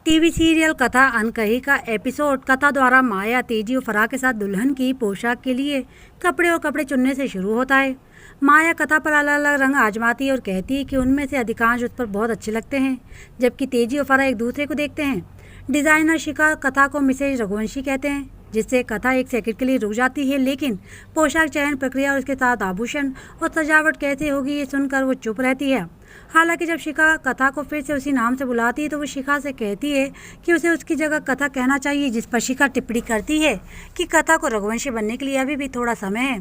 TV serial कथा अनकही का एपिसोड कथा द्वारा माया, तेजी और फराह के साथ दुल्हन की पोशाक के लिए कपड़े चुनने से शुरू होता है। माया कथा पर अलग अलग रंग आजमाती है और कहती है कि उनमें से अधिकांश उस पर बहुत अच्छे लगते हैं, जबकि तेजी और फराह एक दूसरे को देखते हैं। डिज़ाइनर शिखा कथा को मिसेज रघुवंशी कहते हैं, जिससे कथा एक सेकंड के लिए रुक जाती है, लेकिन पोशाक चयन प्रक्रिया और उसके साथ आभूषण और सजावट कैसे होगी ये सुनकर वो चुप रहती है। हालांकि जब शिखा कथा को फिर से उसी नाम से बुलाती है तो वो शिखा से कहती है कि उसे उसकी जगह कथा कहना चाहिए, जिस पर शिखा टिप्पणी करती है कि कथा को रघुवंशी बनने के लिए अभी भी थोड़ा समय है।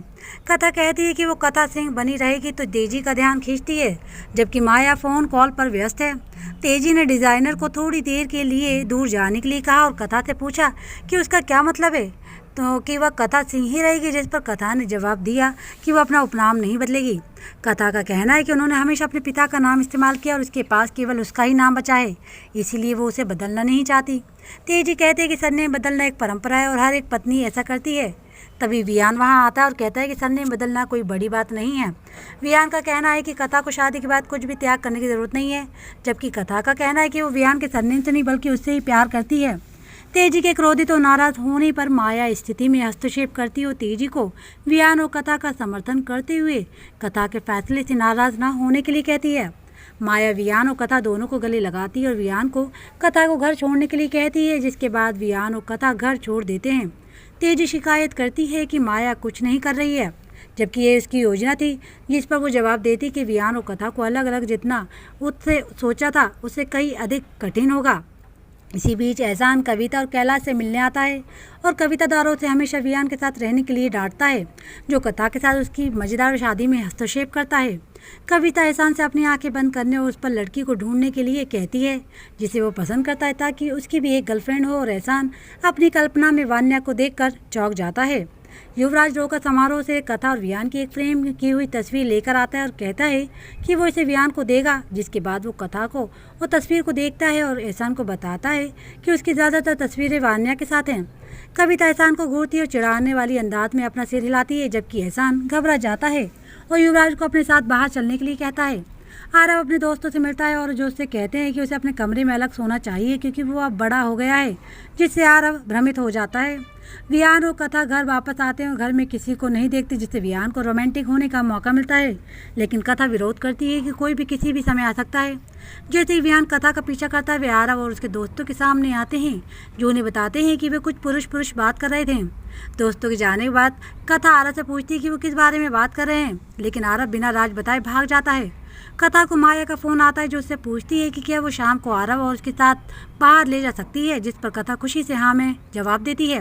कथा कहती है कि वो कथा सिंह बनी रहेगी तो तेजी का ध्यान खींचती है, जबकि माया फ़ोन कॉल पर व्यस्त है। तेजी ने डिज़ाइनर को थोड़ी देर के लिए दूर जाने के लिए कहा और कथा से पूछा कि उसका क्या मतलब है, तो कि वह कथा सिंह ही रहेगी, जिस पर कथा ने जवाब दिया कि वह अपना उपनाम नहीं बदलेगी। कथा का कहना है कि उन्होंने हमेशा अपने पिता का नाम इस्तेमाल किया और उसके पास केवल उसका ही नाम बचा है, इसीलिए वो उसे बदलना नहीं चाहती। तेजी कहते हैं कि सरनेम बदलना एक परंपरा है और हर एक पत्नी ऐसा करती है। तभी वियान वहाँ आता है और कहता है कि सरनेम बदलना कोई बड़ी बात नहीं है। वियान का कहना है कि कथा को शादी के बाद कुछ भी त्याग करने की ज़रूरत नहीं है, जबकि कथा का कहना है कि वो वियान के सरनेम से नहीं बल्कि उससे ही प्यार करती है। तेजी के क्रोधित और नाराज होने पर माया स्थिति में हस्तक्षेप करती और तेजी को वियान और कथा का समर्थन करते हुए कथा के फैसले से नाराज न होने के लिए कहती है। माया वियान और कथा दोनों को गले लगाती है और वियान को कथा को घर छोड़ने के लिए कहती है, जिसके बाद वियान और कथा घर छोड़ देते हैं। तेजी शिकायत करती है कि माया कुछ नहीं कर रही है, जबकि ये उसकी योजना थी, जिस पर वो जवाब देती कि वियान और कथा को अलग अलग जितना उससे सोचा था उससे कई अधिक कठिन होगा। इसी बीच एहसान कविता और कैलाश से मिलने आता है और कविता दारों से हमेशा वियान के साथ रहने के लिए डांटता है, जो कथा के साथ उसकी मज़ेदार शादी में हस्तक्षेप करता है। कविता एहसान से अपनी आंखें बंद करने और उस पर लड़की को ढूंढने के लिए कहती है जिसे वो पसंद करता है, ताकि उसकी भी एक गर्लफ्रेंड हो, और एहसान अपनी कल्पना में वान्या को देखकर चौंक जाता है। युवराज रोका समारोह से कथा और वियान की एक फ्रेम की हुई तस्वीर लेकर आता है और कहता है कि वो इसे वियान को देगा, जिसके बाद वो कथा को वो तस्वीर को देखता है और एहसान को बताता है कि उसकी ज़्यादातर तस्वीरें वान्या के साथ हैं। कविता एहसान को घूरती और चिढ़ाने वाली अंदाज में अपना सिर हिलाती है, जबकि एहसान घबरा जाता है और युवराज को अपने साथ बाहर चलने के लिए कहता है। आरव अपने दोस्तों से मिलता है और जो उससे कहते हैं कि उसे अपने कमरे में अलग सोना चाहिए क्योंकि वो अब बड़ा हो गया है, जिससे आरव भ्रमित हो जाता है। वियान और कथा घर वापस आते हैं और घर में किसी को नहीं देखते, जिससे वियान को रोमांटिक होने का मौका मिलता है, लेकिन कथा विरोध करती है कि कोई भी किसी भी समय आ सकता है। जैसे ही वियान कथा का पीछा करता है, वे आरव और उसके दोस्तों के सामने आते हैं, जो उन्हें बताते हैं कि वे कुछ पुरुष बात कर रहे थे। दोस्तों के जाने के बाद कथा आरव से पूछती है कि वो किस बारे में बात कर रहे हैं, लेकिन आरव बिना राज बताए भाग जाता है। कथा को माया का फ़ोन आता है, जो उससे पूछती है कि क्या वो शाम को आरव और उसके साथ बाहर ले जा सकती है, जिस पर कथा खुशी से हाँ में जवाब देती है।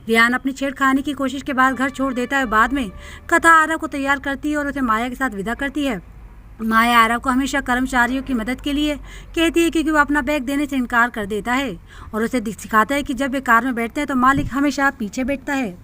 वियान अपनी छेड़खानी की कोशिश के बाद घर छोड़ देता है। बाद में कथा आरव को तैयार करती है और उसे माया के साथ विदा करती है। माया आरव को हमेशा कर्मचारियों की मदद के लिए कहती है, क्योंकि वो अपना बैग देने से इनकार कर देता है और उसे सिखाता है कि जब वे कार में बैठते हैं तो मालिक हमेशा पीछे बैठता है।